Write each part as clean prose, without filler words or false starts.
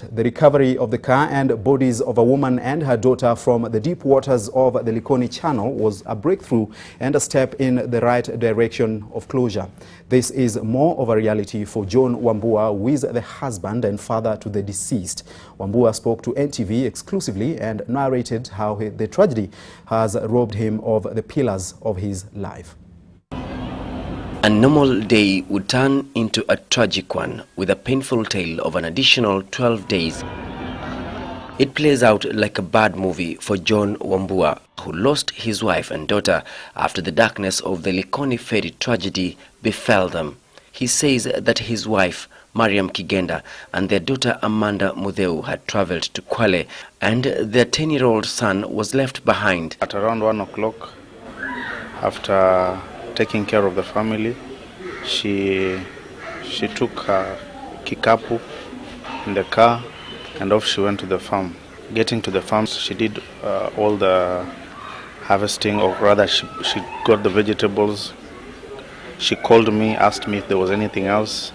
The recovery of the car and bodies of a woman and her daughter from the deep waters of the Likoni Channel was a breakthrough and a step in the right direction of closure. This is more of a reality for John Wambua, who is the husband and father to the deceased. Wambua spoke to NTV exclusively and narrated how the tragedy has robbed him of the pillars of his life. A normal day would turn into a tragic one, with a painful tale of an additional 12 days. It plays out like a bad movie for John Wambua, who lost his wife and daughter after the darkness of the Likoni Ferry tragedy befell them. He says that his wife, Mariam Kigenda, and their daughter Amanda Mudeu had traveled to Kwale, and their 10-year-old son was left behind. At around 1 o'clock, after taking care of the family, she took her kikapu in the car and off she went to the farm. Getting to the farm, she did all the harvesting, or rather she got the vegetables. She called me, asked me if there was anything else,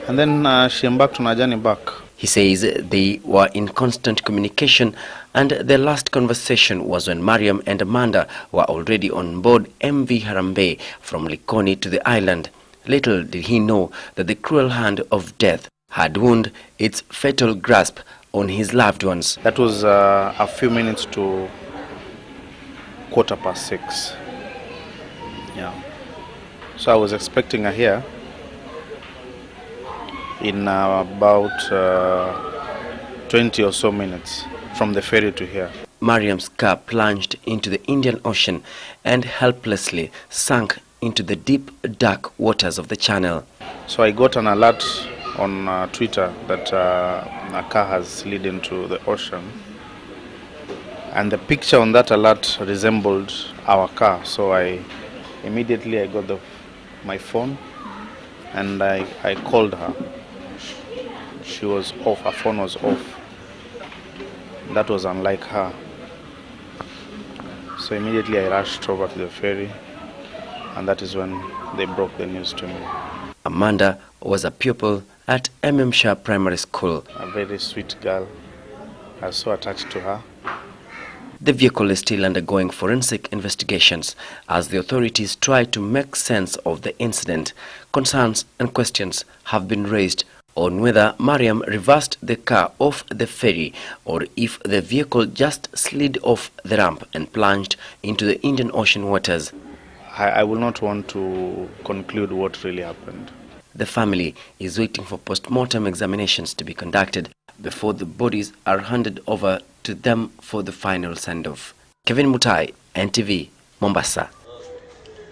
and then she embarked on her journey back. He says they were in constant communication, and their last conversation was when Mariam and Amanda were already on board MV Harambee from Likoni to the island. Little did he know that the cruel hand of death had wound its fatal grasp on his loved ones. That was a few minutes to 6:15. Yeah. So I was expecting her here in about 20 or so minutes from the ferry to here. Mariam's car plunged into the Indian Ocean and helplessly sank into the deep, dark waters of the channel. So I got an alert on Twitter that a car has slid into the ocean, and the picture on that alert resembled our car. So I immediately got my phone and I called her. She was off, her phone was off. That was unlike her. So immediately I rushed over to the ferry, and that is when they broke the news to me. Amanda was a pupil at Shah Primary School. A very sweet girl. I was so attached to her. The vehicle is still undergoing forensic investigations as the authorities try to make sense of the incident. Concerns and questions have been raised on whether Mariam reversed the car off the ferry or if the vehicle just slid off the ramp and plunged into the Indian Ocean waters. I will not want to conclude what really happened. The family is waiting for post-mortem examinations to be conducted before the bodies are handed over to them for the final send-off. Kevin Mutai, NTV, Mombasa.